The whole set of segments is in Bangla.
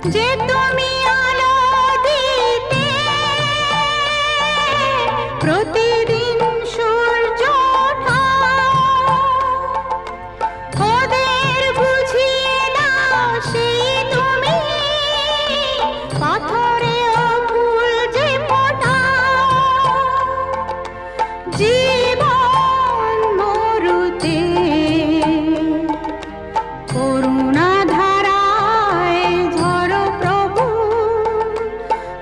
যে তুমি আলো দিতে প্রতিদিন সূর্য ওঠা, ওদের বুঝিয়ে দাও সেই তুমি পাথরেও ফুল যে ফোটাও। জীবন মরুতে করুণা ধারায় ঝরো প্রভু,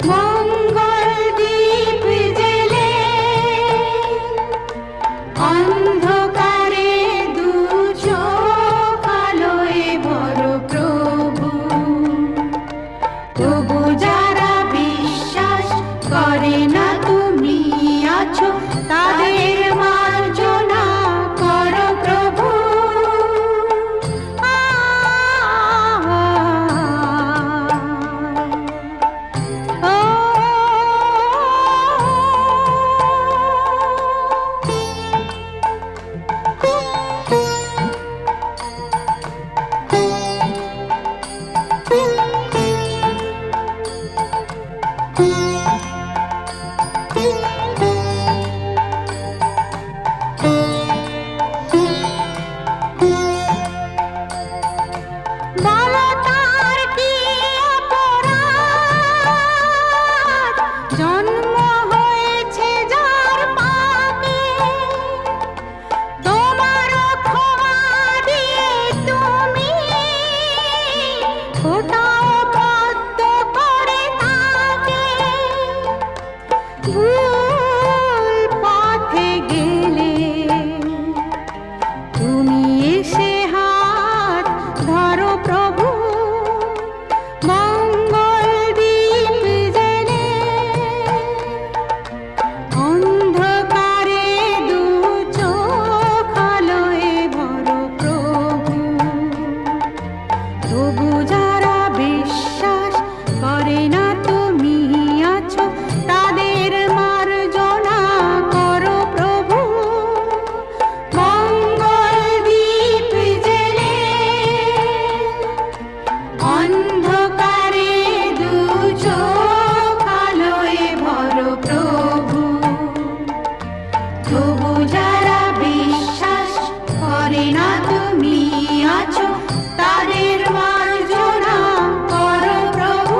মঙ্গল দীপ জেলে অন্ধকারে দু চোখ আলোয় ভরো প্রভু। তবু যারা বিশ্বাস করে না তুমি আছো, তাদের মার্জনা করো প্রভু। বলো তার কি অপরাধ, জন্ম হয়েছে যার পাপে, তোমার ক্ষমা দিয়ে তুমি ফোটাও পদ্ম করে তাকে। ভুল পথে গেলে তুমি এসে হাত ধরো প্রভু, মঙ্গল দীপ জেলে অন্ধকারে দু চোখ আলোয় ভরো প্রভু। তবু যারা বিশ্বাস করে না তুমি আছো, তাদের মার্জনা করো প্রভু। মঙ্গল দীপ জেলে অন্ধকারে দু চোখ আলোয় ভরো প্রভু। তবু যারা বিশ্বাস করে না তুমি আছো, তাদের মার্জনা করো প্রভু।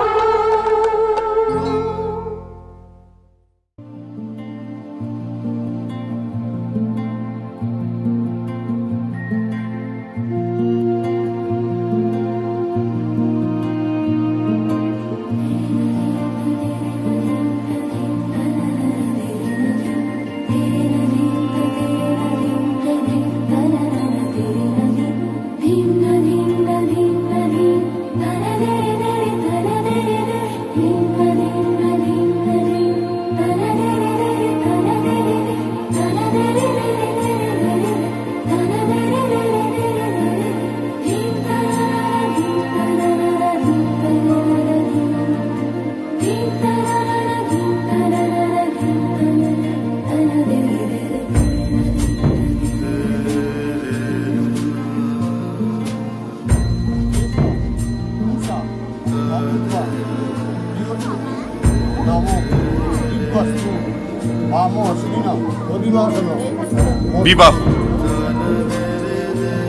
বিবাহ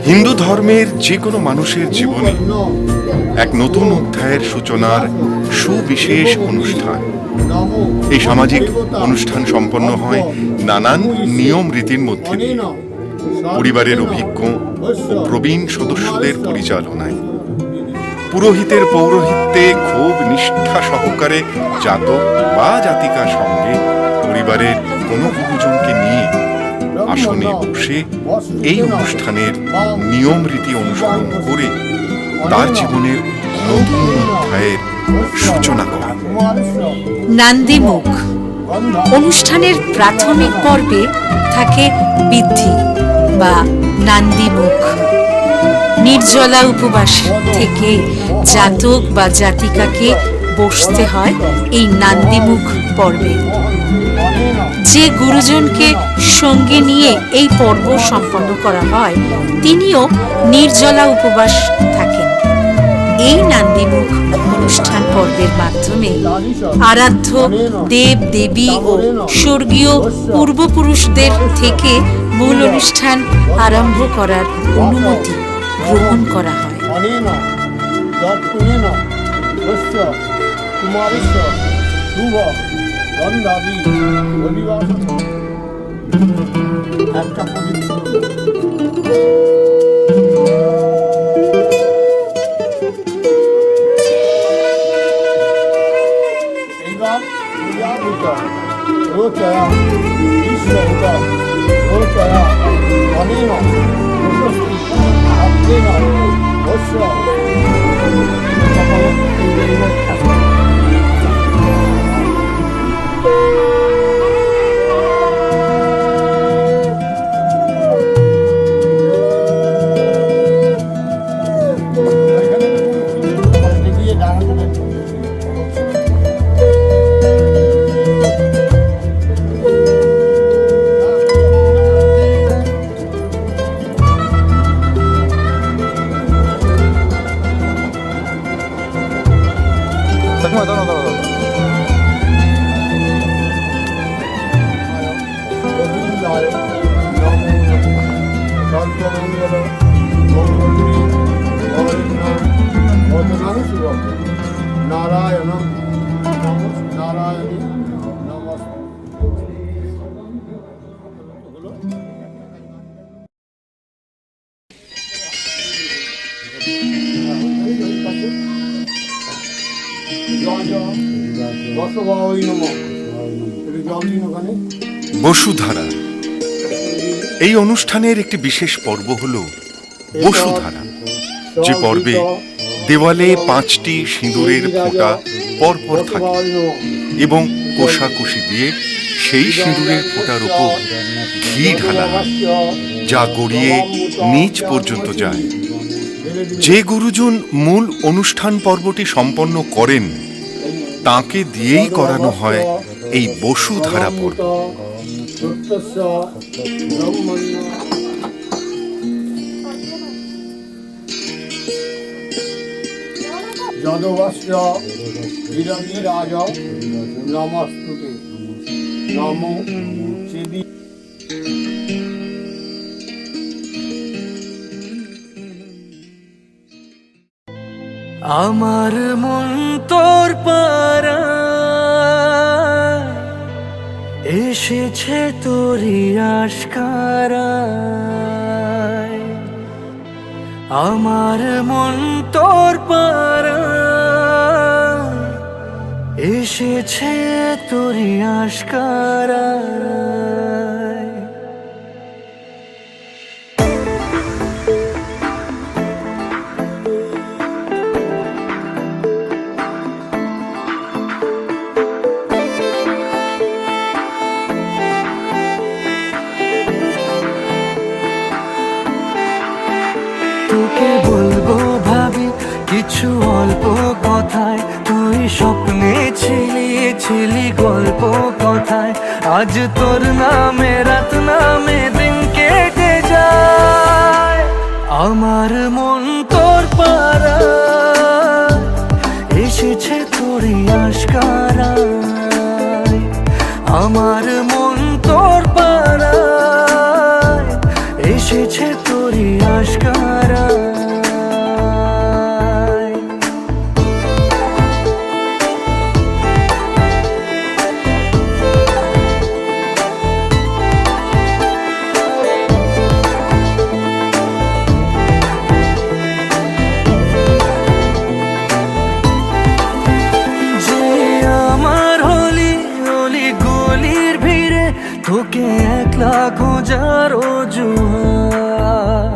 হিন্দু ধর্মের যে কোনো মানুষের জীবনে এক নতুন অধ্যায়ের সূচনার সুবিশেষ অনুষ্ঠান। এই সামাজিক অনুষ্ঠান সম্পন্ন হয় নানান নিয়ম রীতির মধ্যে দিয়ে, পরিবারের অভিজ্ঞ ও প্রবীণ সদস্যদের পরিচালনায়। পুরোহিতের পৌরোহিত্যে খুব নিষ্ঠা সহকারে জাতক বা জাতিকার সঙ্গে পরিবারের কোনো গুরুজনকে নিয়ে আসনে বসে এই অনুষ্ঠানের নিয়ম রীতি অনুসরণ করে তার জীবনের নতুন অধ্যায়ের সূচনা করেন। নান্দিমুখ অনুষ্ঠানের প্রাথমিক পর্বে থাকে বিদ্ধি বা নান্দিমুখ। নির্জলা উপবাস থেকে জাতক বা জাতিকাকে বসতে হয় এই নান্দিমুখ পর্বে। যে গুরুজনকে সঙ্গে নিয়ে এই পর্ব সম্পন্ন করা হয় তিনিও নির্জলা উপবাস থাকেন। এই নান্দিমুখ অনুষ্ঠান পর্বের মাধ্যমে আরাধ্য দেব দেবী ও স্বর্গীয় পূর্বপুরুষদের থেকে মূল অনুষ্ঠান আরম্ভ করার অনুমতি গ্রহণ করা হয়। অনেন তৎপুনেন তস্য কুমারস্য শুভ গন্ধাদি অধিবাসন একটা পবিত্র এইবার পূজাভূত রোচয়া ঈশ্বরভূত রোচয়া অনেন প্রশস্তি আত্মেন বস্য নারায়ণ নারায়ণী নমস্তে। বসুধারা এই অনুষ্ঠানের একটি বিশেষ পর্ব হল বসুধারা, যে পর্বে দেওয়ালে 5টি সিঁদুরের ফোঁটা পরপর থাকে এবং কোষাকুষি দিয়ে সেই সিঁদুরের ফোঁটার উপর ঘি ঢালা হয়, যা গড়িয়ে নিচ পর্যন্ত যায়। যে গুরুজন মূল অনুষ্ঠান পর্বটি সম্পন্ন করেন তাকে দিয়েই করানো হয় এই বসুধারা পর্ব। যদবস্য বিরবিরাজ নমস্তুতে নমো সিদ্ধি। আমার মন তোর পারা এসেছে তোরি আশকারায়, আমার মন তোর পারা এসেছে তোরি আশকারায়। তোকে বলবো ভাবি কিছু অল্প কথায়, তুই স্বপ্নে ছিলি গল্প কথায়। আজ তোর নামে রাত নামে দিন কেটে যায়, আমার মন তোর পারা এসেছে তোরই আশকারায়, আমার মন তোর পারা এসেছে তোরই আশকারায়। তোকে একলা খোঁজার অজুহাত,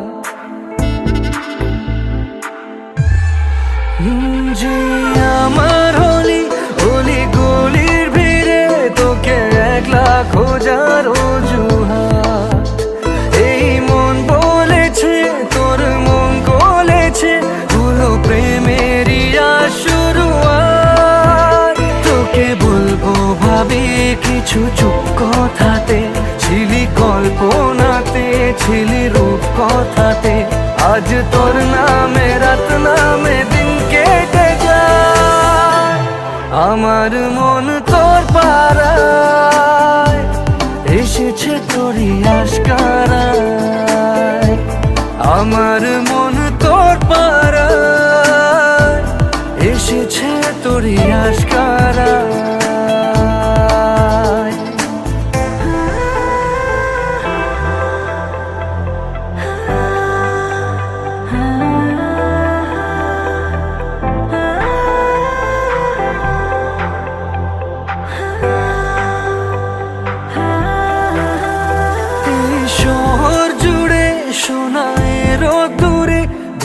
যে আমার হলি অলি গলির ভিড়ে তোকে একলা খোঁজার অজুহাত। এই মন বলেছে তোর মন গলেছে, হলো প্রেমেরই শুরুয়াত। তোকে বলবো ভাবি কিছু চুপ কথাতে, ছিলি কল্পনাতে ছিলি রূপ কথাতে। আজ তোর নামে রাত নামে দিন কে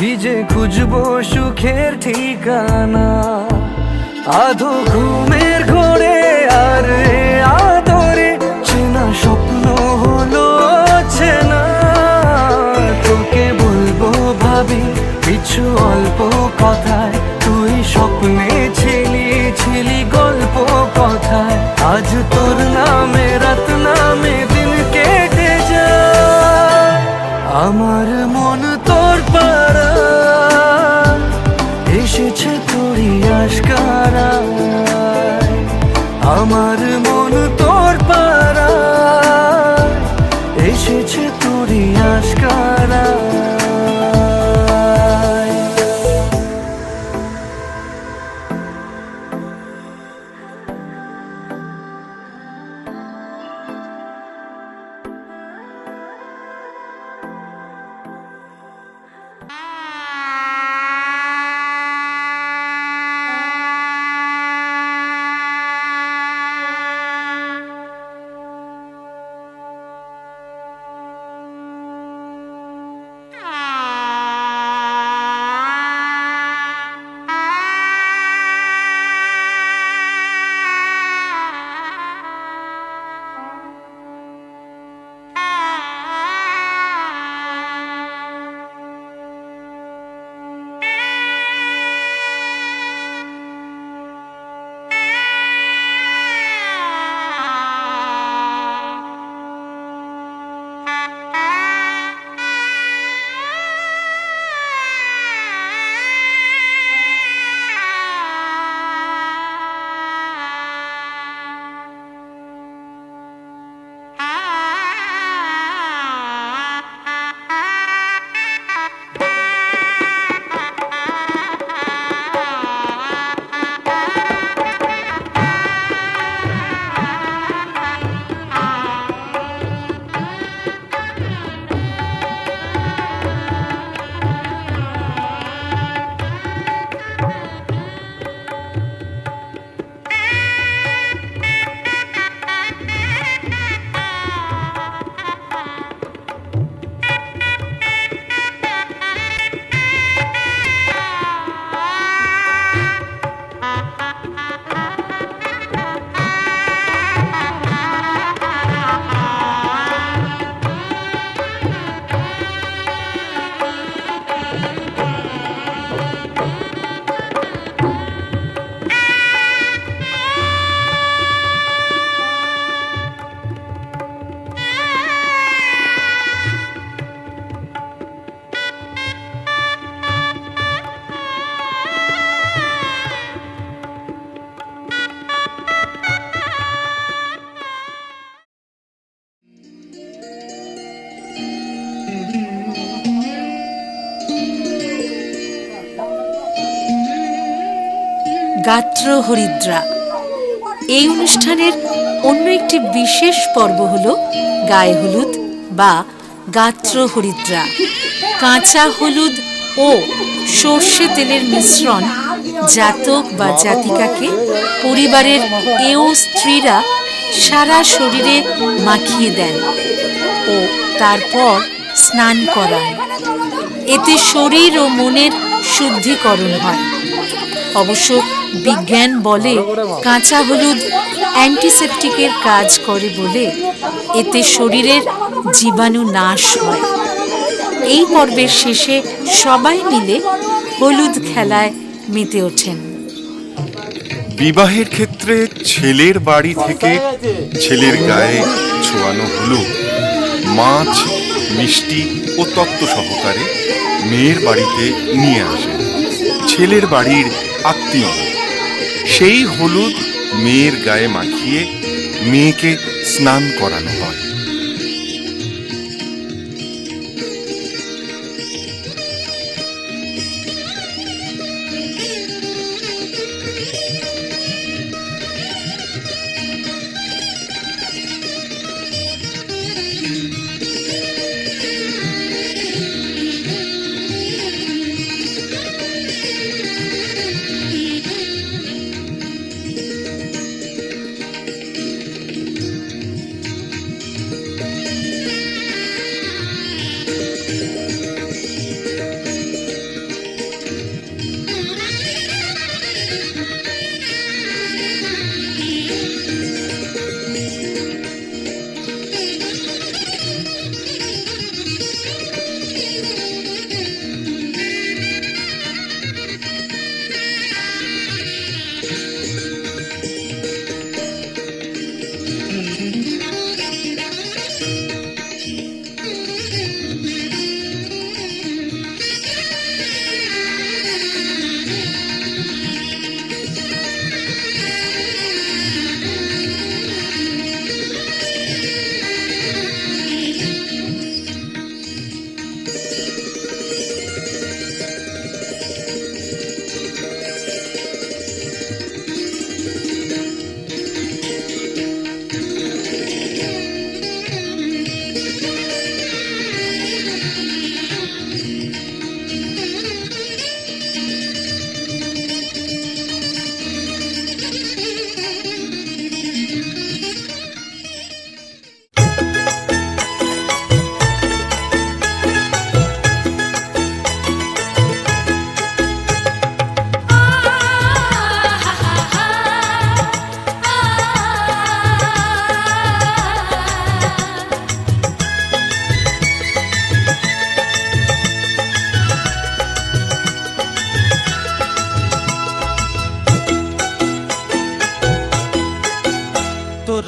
ভিজে খুঁজবো সুখের ঠিকানা, আধো ঘুমের ঘোরে আর এ আদরে চেনা স্বপ্ন হলো চেনা। তোকে বলবো ভাবি কিছু অল্প কথায়, তুই স্বপ্নে ছিলি গল্প কথায়। আজ তোর নামে রাত নামে দিন কেটে যায়, আমার মন তোর পাড়া এসেছে তোরই আশকারায়। আমার মন তোর পাড়া এসেছে তোরই আশকারায়। গাত্র হরিদ্রা। এই অনুষ্ঠানের অন্য একটি বিশেষ পর্ব হল গায়ে হলুদ বা গাত্র হরিদ্রা। কাঁচা হলুদ ও সর্ষে তেলের মিশ্রণ জাতক বা জাতিকাকে পরিবারের এও স্ত্রীরা সারা শরীরে মাখিয়ে দেন ও তারপর স্নান করান। এতে শরীর ও মনের শুদ্ধিকরণ হয়। অবশ্য বিজ্ঞান বলে কাঁচা হলুদ অ্যান্টিসেপটিকের কাজ করে বলে এতে শরীরের জীবাণু নাশ হয়। এই পর্বের শেষে সবাই মিলে হলুদ খেলায় মেতে ওঠেন। বিবাহের ক্ষেত্রে ছেলের বাড়ি থেকে ছেলের গায়ে ছোঁয়ানো হলুদ মাছ, মিষ্টি ও তত্ত্ব সহকারে মেয়ের বাড়িতে নিয়ে আসেন ছেলের বাড়ির আত্মীয়। সেই হলুদ মেয়ের গায়ে মাখিয়ে মেয়েকে স্নান করানো হয়।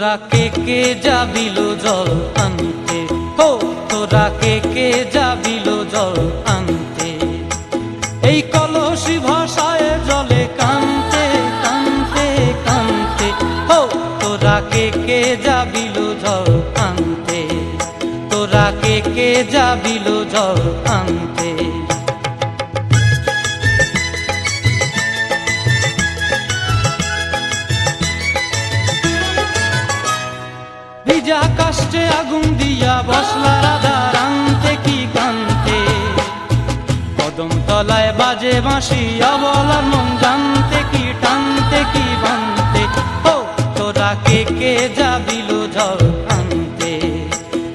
তোরা কে যাবিল জল আনতে, ও তোরা কে যাবিল জল আনতে, এই কলসি ভাষায় জলে কানতে কানতে কানতে, ও তোরা কে যাবিল জল আনতে, তোরা কে যাবিল জল আনতে। ভিজা কাষ্টে আগুন দিয়া বসলা রাধা রানতে কি কানতে, কদম তলায় বাজে বাঁশি অবলার মন জানতে কি টানতে কি বানতে, ও তোরা কে যাবিল জল আনতে,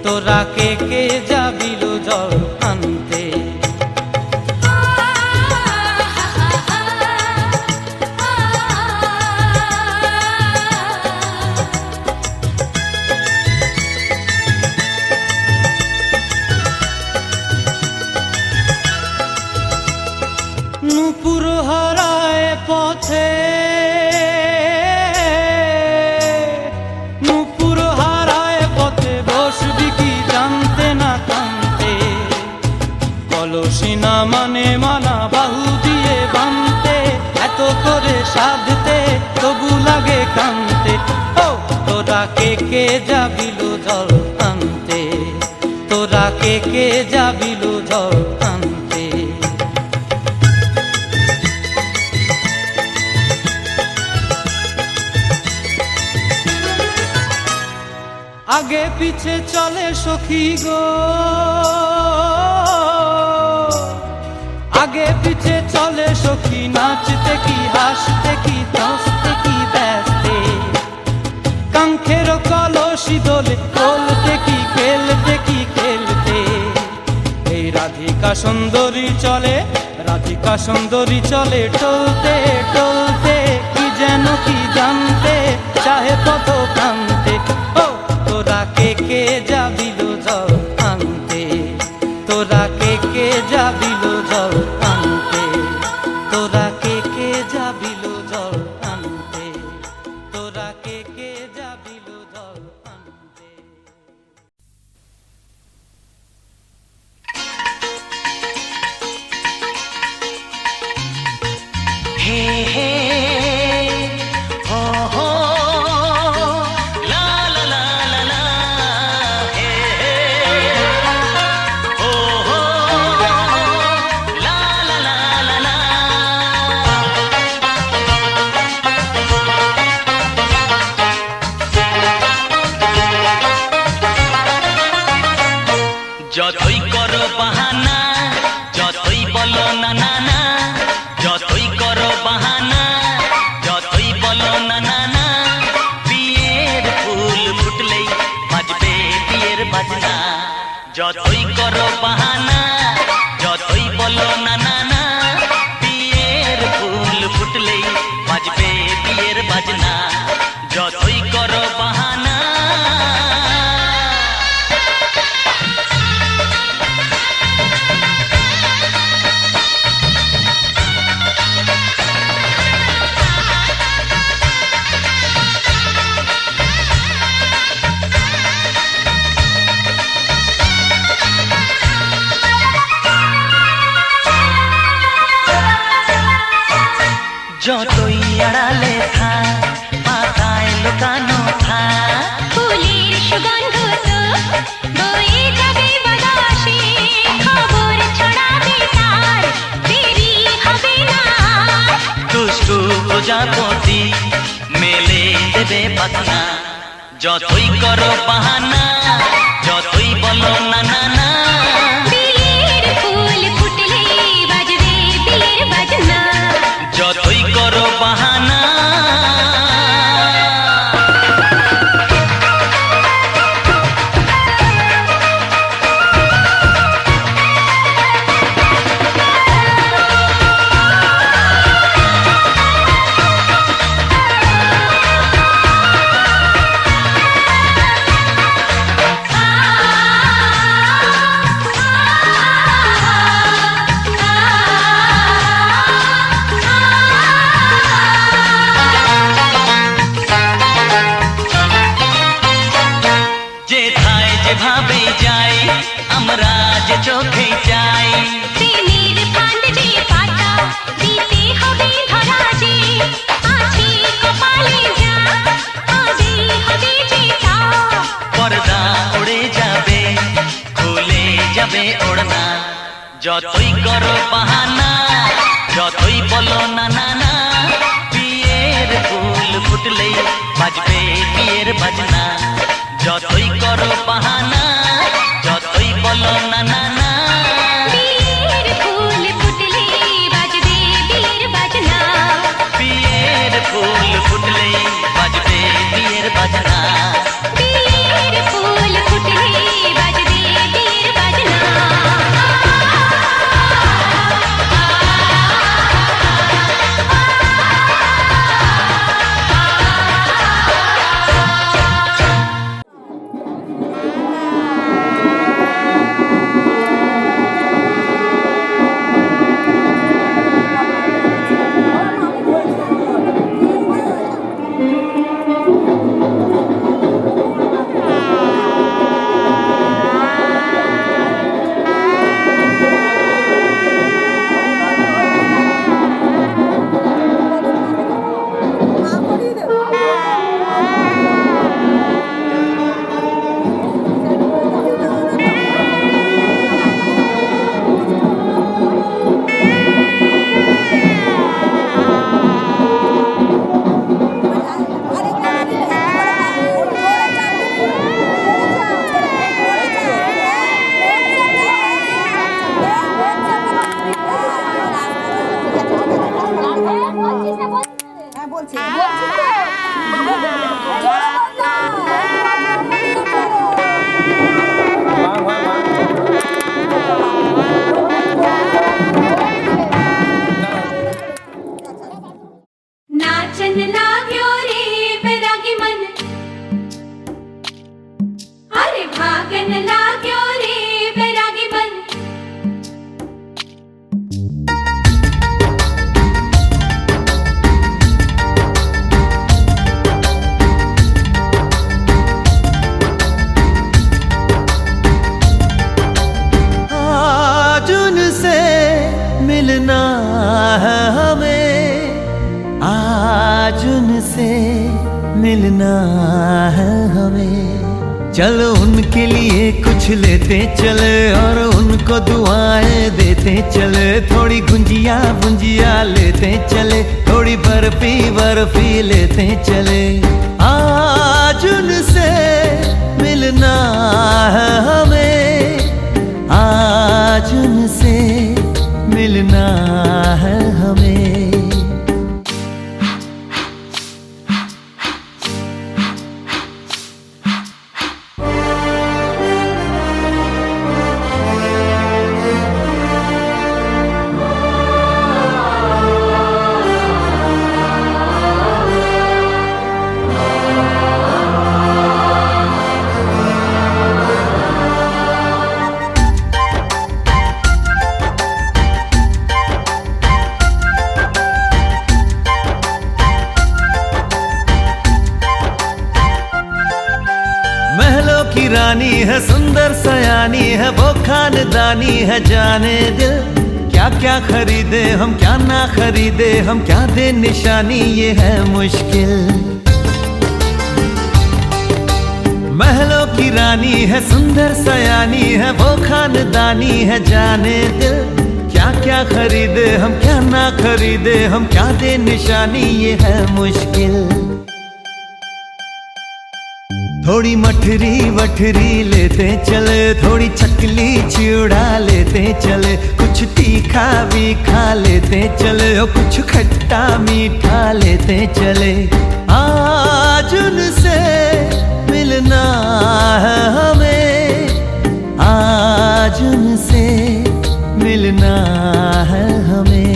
তোরা কে যাবিল জল আনতে। নূপুর হারায় পথে, নূপুর হারায় পথে বসবি কি জানতে না কানতে, কলসি না মানে মানা বাহু দিয়ে বানতে, এত করে সাধতে তবু লাগে কানতে, ও তোরা কে যাবিল জল আনতে, তোরা কে যাবিল জল আনতে। আগে পিছে চলে সখী গো, আগে পিছে চলে সখী, নাচতে কি হাসতে কি হাসতে কি ব্যস্তে, কাঙ্ক্ষের কলসি দোলে বলতে কি খেলতে কি খেলতে, এই রাধিকা সুন্দরী চলে, রাধিকা সুন্দরী চলে টলতে টলতে, কি যেন কি জানতে চাহে কত কান্তে, ও তোরা কে যাবিল জল আনতে, তোরা কে যাবিল জল আনতে, তোরা কে যাবিল জল আনতে, তোরা কে যাবিল জল আনতে। হে হে হো হো লা লা লা লা লা, হে হে হো হো লা লা লা লা লা। যতই করো বাহানা, যতই বলো না না না, যতই করো বাহানা, যতই বলো না না না, বিয়ের ফুল ফুটলেই বাজবে বিয়ের বাজনা। যতই করো বাহানা, যতই বলো না না না, বিয়ের ফুল ফুটলেই বাজবে বিয়ের বাজনা। যতই করো বাহানা। যতই আড়ালে থাক, পাতায় লুকানো থাক, ফুলের সুগন্ধ তো বয়ে যাবে বাতাসে, খবর ছড়াবে তার দেরি হবে না। দুষ্টু প্রজাপতি মেলে দেবে পাখনা। যতই করো বাহানা, যতই বলো না না না, বিয়ের ফুল ফুটলেই বাজবে বিয়ের বাজনা। যতই করো বাহানা। আ চোখে চাই। প্রেমের ফান্ড যে পাতা দিতে হবে ধরা যে আছে কপালে যা আগে হবে যেটা পর্দা উড়ে যাবে, খুলে যাবে ওড়না। যতই করো বাহানা, যতই বলো না না না, বিয়ের ফুল ফুটলেই বাজবে বিয়ের বাজনা। যতই করো বাহানা, যতই বলো না না না, বিয়ের ফুল ফুটলে বাজবে বিয়ের বাজনা বিয়ের ফুল ফুটলেই বাজবে বিয়ের বাজনা। বিয়ের ফুল ফুটলে বাজবে বিয়ের বাজনা नाचन लाग्यो रे बैरागी मन अरे भागन लाग्यो रे बैरागी मन आज उनसे मिलना है हमें, आज उनसे मिलना है हमें। चलो उनके लिए कुछ लेते चले और उनको दुआएं देते चले। थोड़ी गुंजिया गुंजिया लेते चले, थोड़ी बर्फी बर्फी लेते चले। आज उनसे मिलना है हमें, आज उनसे मिलना है हमें। महलों की रानी है, सुंदर सयानी है, वो खानदानी है जाने दिल। क्या क्या खरीदे हम, क्या ना खरीदे हम, क्या दे निशानी, ये है मुश्किल। महलों की रानी है, सुंदर सयानी है, वो खानदानी है जाने दिल। क्या क्या खरीदे हम, क्या ना खरीदे हम, क्या दे निशानी, ये है मुश्किल। थोड़ी मठरी वठरी लेते चले, थोड़ी चकली चिड़ा लेते चले। कुछ तीखा भी खा लेते चले और कुछ खट्टा मीठा लेते चले। आज उनसे मिलना है हमें, आज उनसे मिलना है हमें।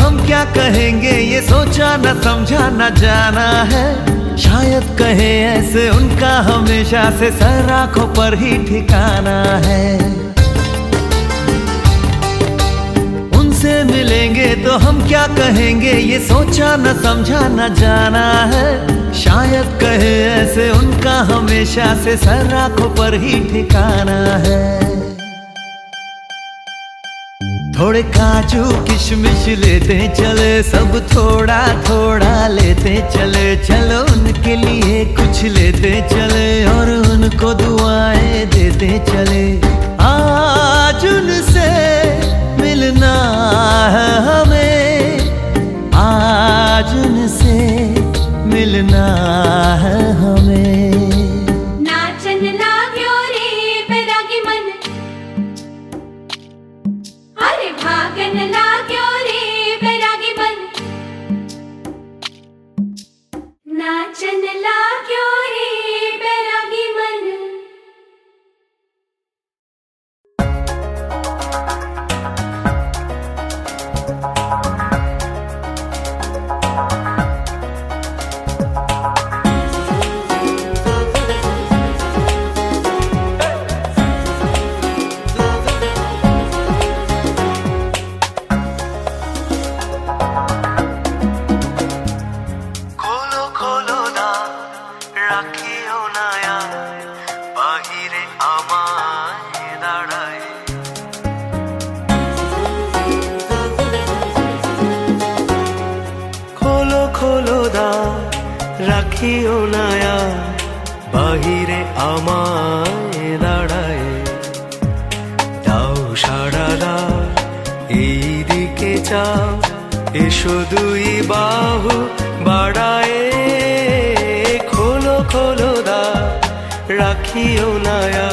हम क्या कहेंगे ये सोचा न समझा न जाना है। शायद कहे ऐसे उनका हमेशा से सर आंखों पर ही ठिकाना है। उनसे मिलेंगे तो हम क्या कहेंगे ये सोचा न समझा न जाना है। शायद कहे ऐसे उनका हमेशा से सर आंखों पर ही ठिकाना है। थोड़े काजू किशमिश लेते चले, सब थोड़ा थोड़ा लेते चले। चलो उनके लिए कुछ लेते चले और उनको दुआएं देते चले। आज उनसे मिलना है हमें, आज उनसे मिलना है हमें। नाचन लाग्यो रे बैरागी मन, अरे भागन लाग्यो रे बैरागी मन, नाचन लाग्यो रे बैरागी मन। খোলো খোলো না রাখিও নায়া বাহিরে আমায় দাঁড়ায়। খোলো খোলো দা রাখিও নায়া বাহিরে আমায় দাঁড়ায়। দাও সাড়া দাও এই দিকে চাও, এসো দুই বাহু বাড়ায়। খোলো খোলো দা রাখিও নায়া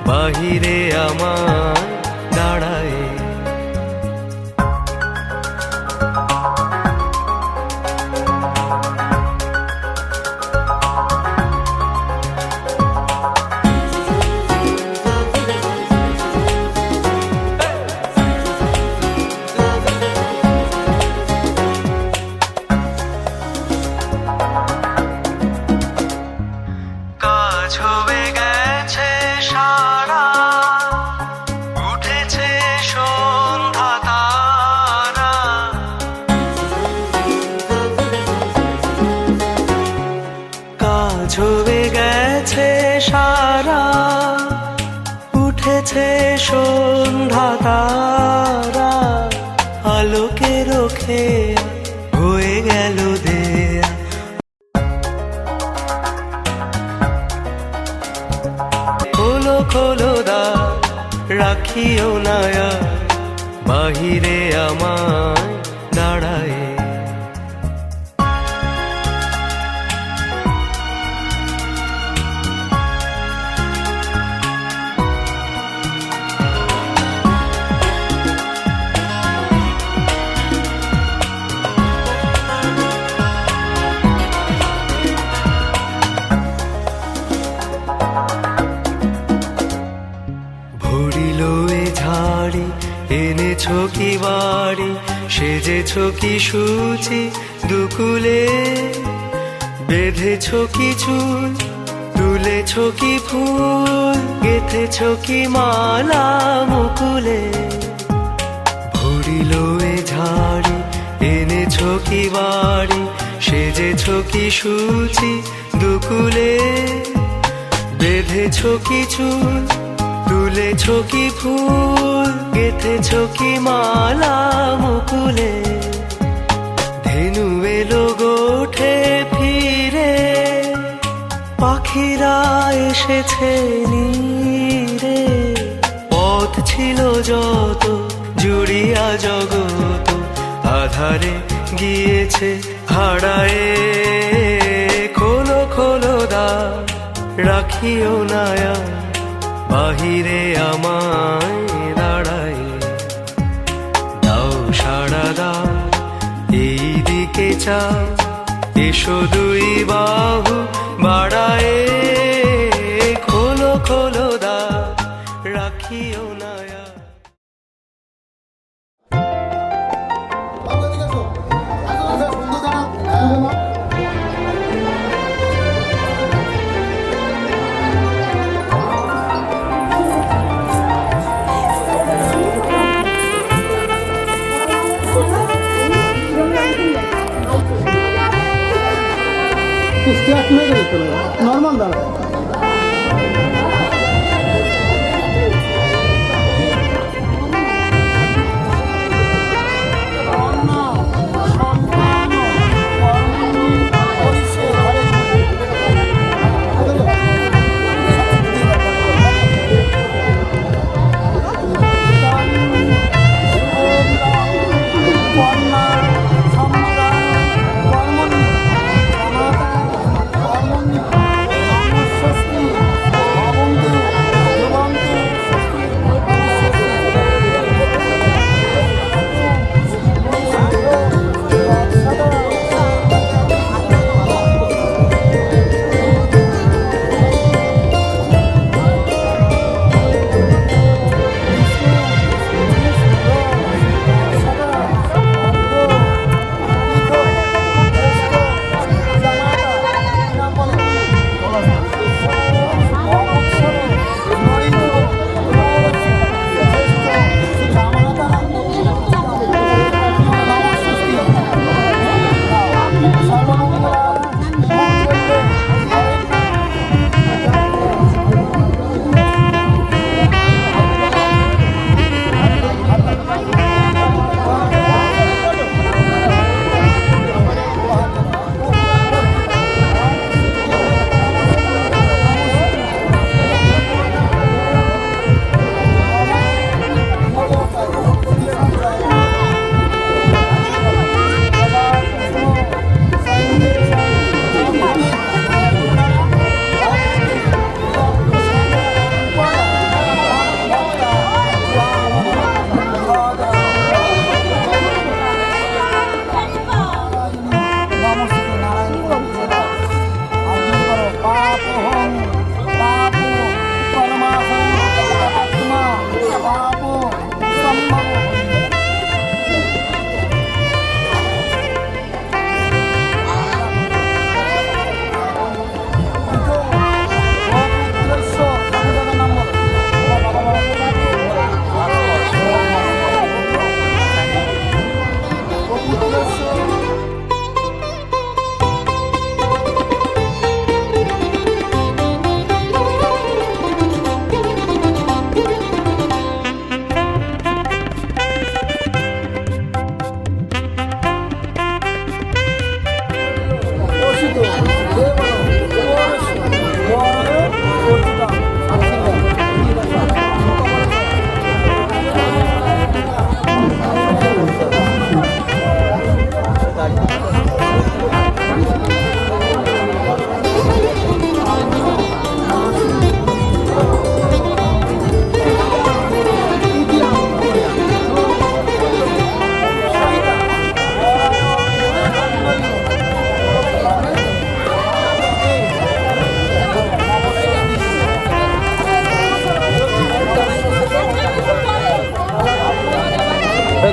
বাহিরে আমার দাঁড়ায়। কাজ হয়ে গেছে সারা, উঠেছে সন্ধ্যা তারা। কাজ হয়ে গেছে সারা, উঠেছে সন্ধ্যা তারা। আলোকে রোখে হয়ে গেল দেয়া। খোলো খোলো দা রাখিও নায়া বাহিরে আমায় দাঁড়ায়। ভরিলো এ ঝাড়ি এনেছো কি বাড়ি, সেজেছো কি সুচি দুকুলে। বেঁধেছো কি চুল, তুলেছো কি ফুল, গেঁথেছো কি মালা মুকুলে। ভরিলো এ ঝাড়ি এনেছো কি বাড়ি, সেজেছো কি সুচি দুকুলে। বেঁধেছো কি চুল, তুলেছো কি ফুল, গেঁথেছো কি মালা মুকুলে। ধেনু এলো গোঠে ফিরে, পাখিরা এসেছে নীরে। পথ ছিল যত জুড়িয়া জগত, আধারে গিয়েছে হারায়ে। খোলো খোলো দা রাখিও নায়া বাহিরে আমায় দাঁড়ায়। দাও সাড়া দাও এই দিকে চাও, এসো দুই বাহু বাড়ায়। খোলো খোলো দা রাখিও নায়া। হয়ে গেলে চলে নর্মাল দাঁড়া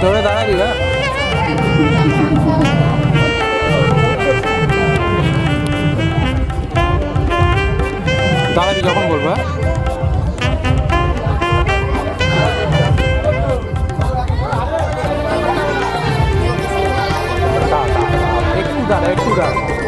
ধরে দাঁড়াবি গা দাঁড়াবি যখন বলবো একটু দাঁড়া একটু দাঁড়া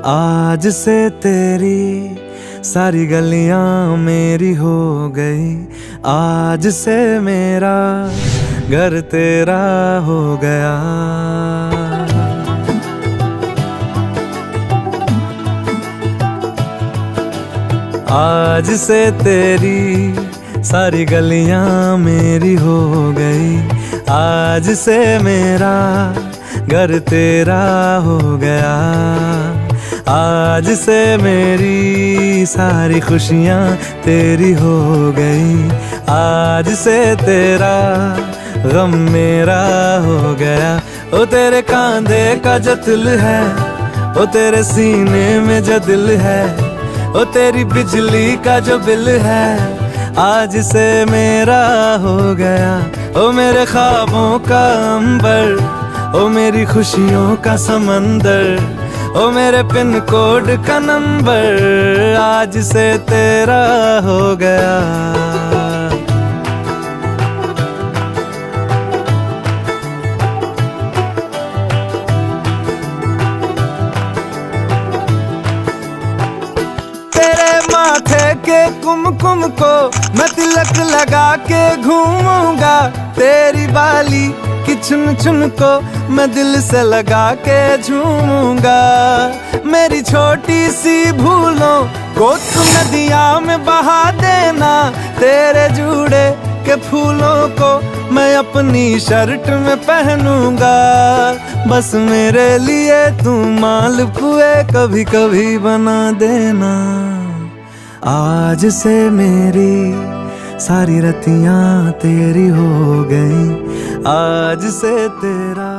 आज से तेरी सारी गलियां मेरी हो गई, आज से मेरा घर तेरा हो गया। आज से तेरी सारी गलियां मेरी हो गई, आज से मेरा घर तेरा हो गया। आज से मेरी सारी खुशियां तेरी हो गई, आज से तेरा गम मेरा हो गया। ओ तेरे कांधे का जो दिल है, ओ तेरे सीने में जो दिल है, ओ तेरी बिजली का जो बिल है, आज से मेरा हो गया। ओ मेरे ख्वाबों का अंबर, ओ मेरी खुशियों का समंदर, ओ मेरे पिन कोड का नंबर, आज से तेरा हो गया। तेरे माथे के कुमकुम को मैं तिलक लगा के घूमूंगा, तेरी बाली की चुन चुन को मैं दिल से लगा के झूमूंगा। मेरी छोटी सी भूलों को तू नदिया में बहा देना, तेरे जूड़े के फूलों को मैं अपनी शर्ट में पहनूंगा। बस मेरे लिए तू मालपुए कभी कभी बना देना। आज से मेरी सारी रतियां तेरी हो गई, आज से तेरा।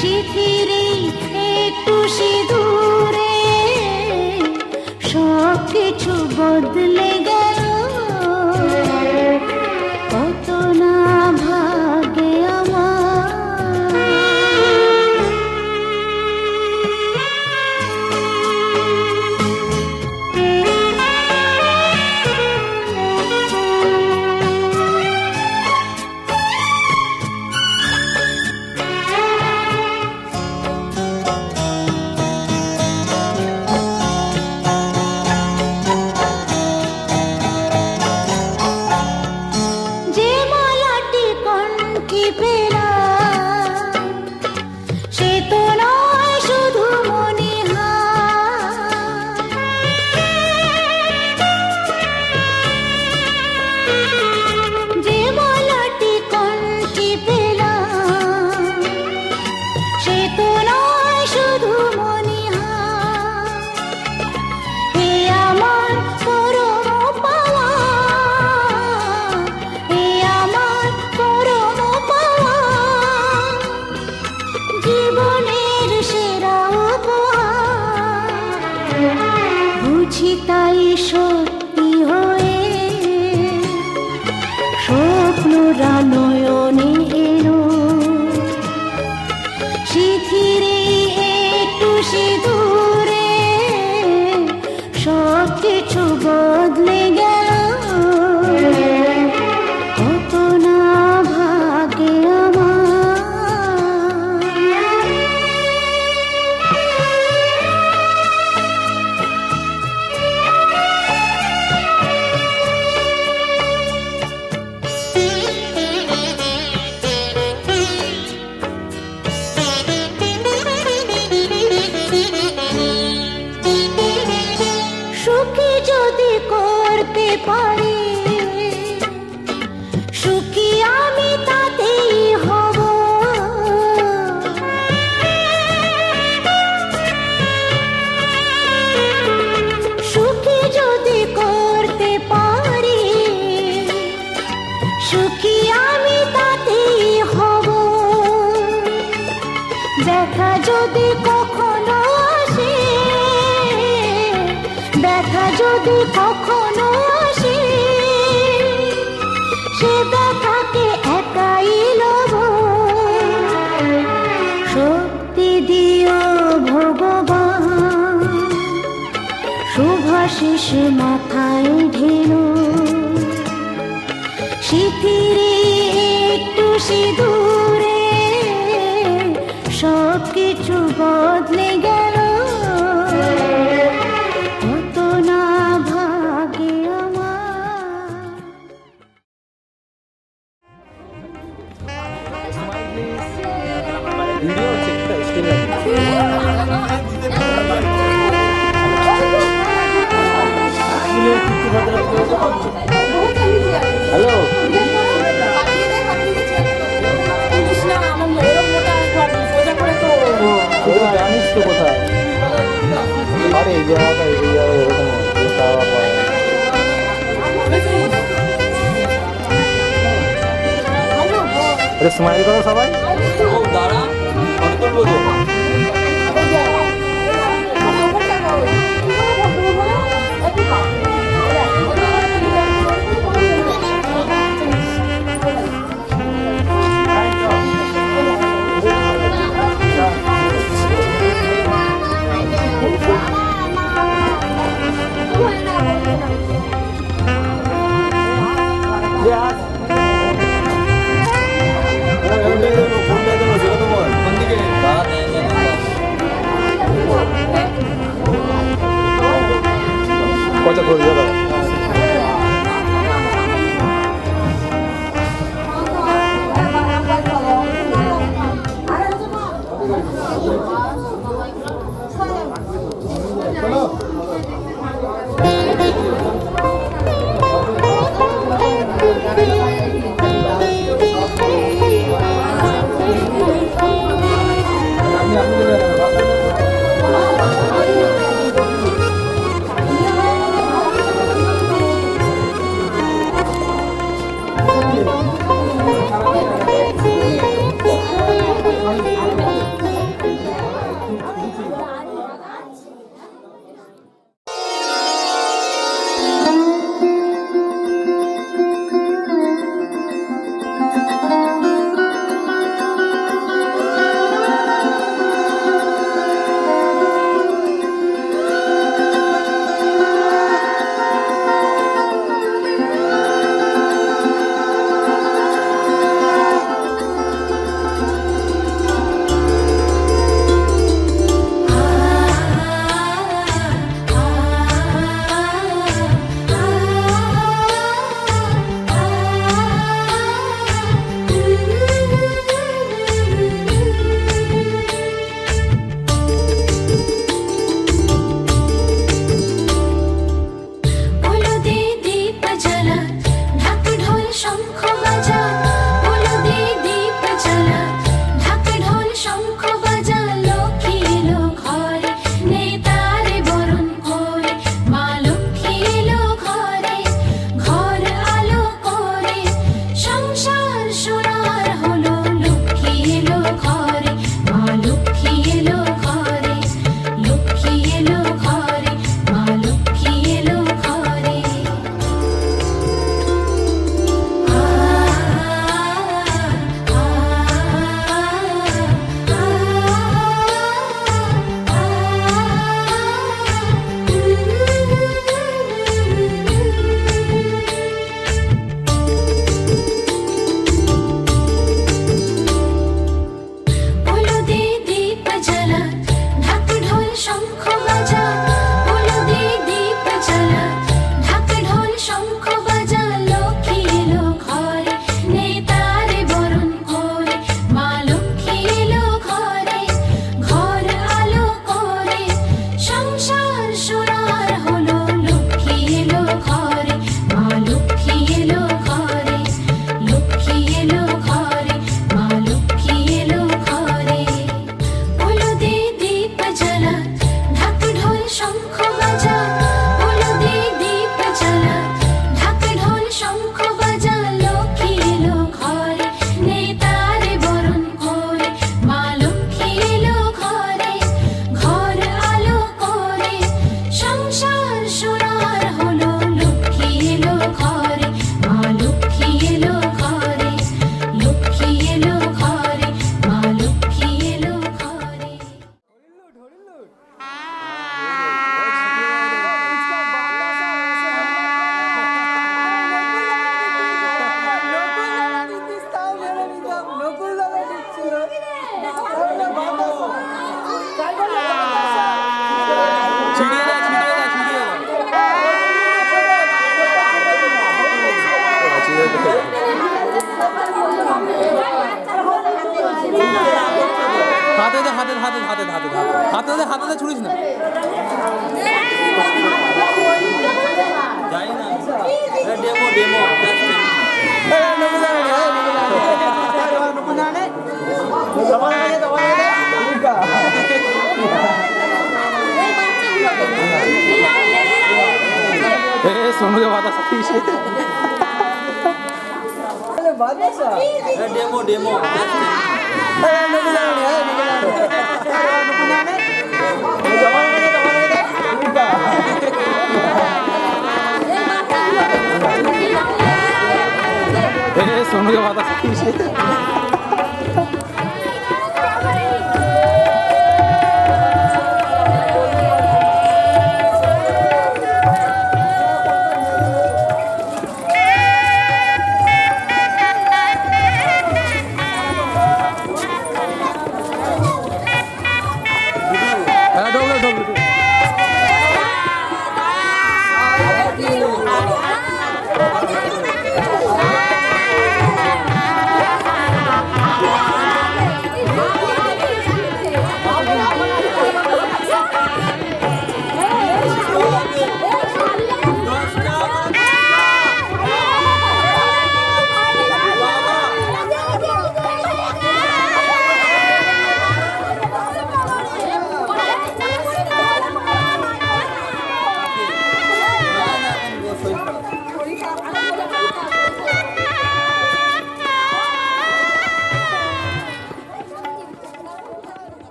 শিথিরে একটু সিঁদুরে সব কিছু বদলে গেল কত না ভাগে আমার যে মালাটি কণ্ঠে পেলাম সে তো নয় শুধু মণিহার যে মালাটি কণ্ঠে পেলাম সে তো নয় শুধু মণিহার এ আমার পরম পাওয়া এ আমার পরম পাওয়া জীবনের সেরা উপহার বুঝি তাই সত্যি হয়ে স্বপ্নরা নয়নে এলো শিথিরে একটু সিঁদুরে সব কিছু বদলে গেল কত না ভাগে সুখী যদি করতে পারি সুখী আমি তাতেই হব সুখী যদি করতে পারি সুখী আমি তাতেই হব দেখা যদি কখনো আসে দেখা যদি কখনো আসে সে দেখাকে একাই লব শক্তি দিও ভগবান শুভাশিস মাথায় ঢেলো শিথিরে একটু সিঁদুরে সব কিছু বদলে গেল কত না ভাগে আমার ভিডিও চেকটা স্টিল হ্যালো জানিস তো কোথায় আরে এই জায়গাটা এই জায়গায় এরকম আরে স্মাইল করো সবাই দাঁড়া কত করে যাবে হাতে ছুড়িস না যাই না ডেমো सोनू के बात डेमो सोनू के बात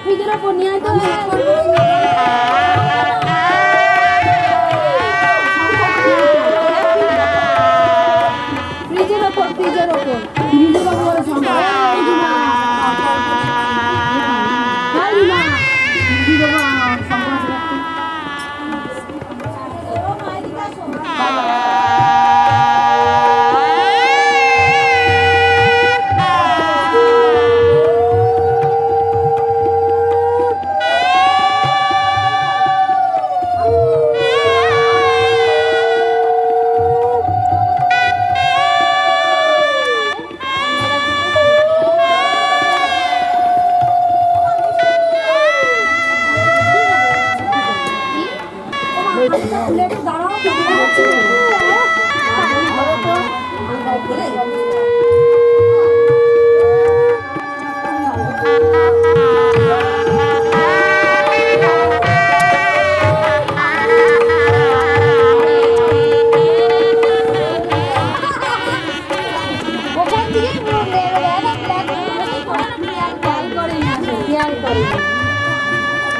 ফ্রিজের ওপর নিয়ে তো ফ্রিজের ওপর ফ্রিজের ওপর ফ্রিজের ওপর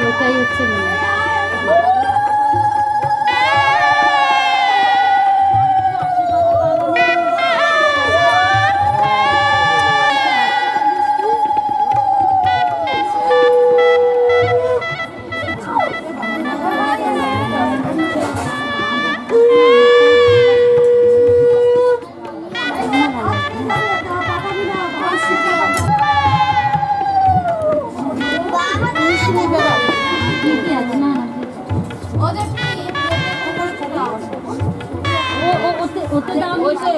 ওটাই হচ্ছে ওতে দাম হইছে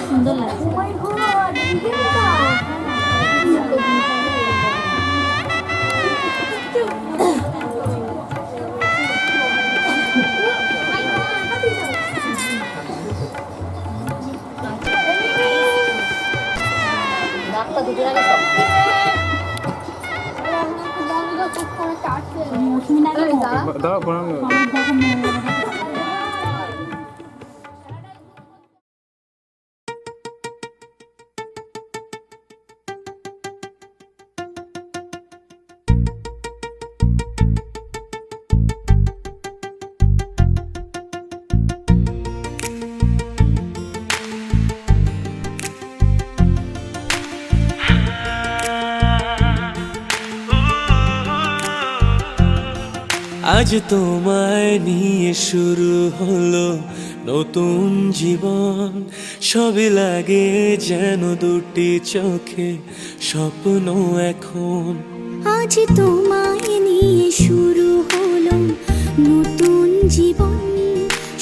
সুন্দর লাগছে আজ তোমায় নিয়ে শুরু হলো নতুন জীবন, সবই লাগে যেন দুটি চোখে স্বপ্ন এখন। আজ তোমায় নিয়ে শুরু হলো নতুন জীবন,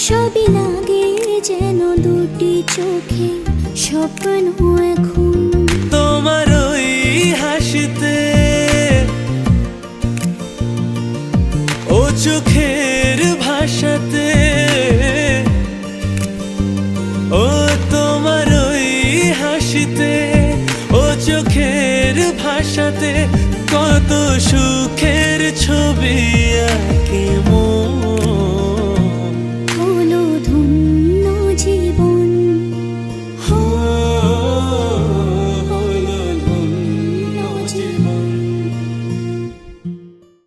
সবই লাগে যেন দুটি চোখে স্বপ্ন এখন। তোমার ওই হাসিতে, ও চোখের ভাষাতে, ও তোমার ওই হাসিতে, ও চোখের ভাষাতে কত সুখের ছবি আঁকে মন।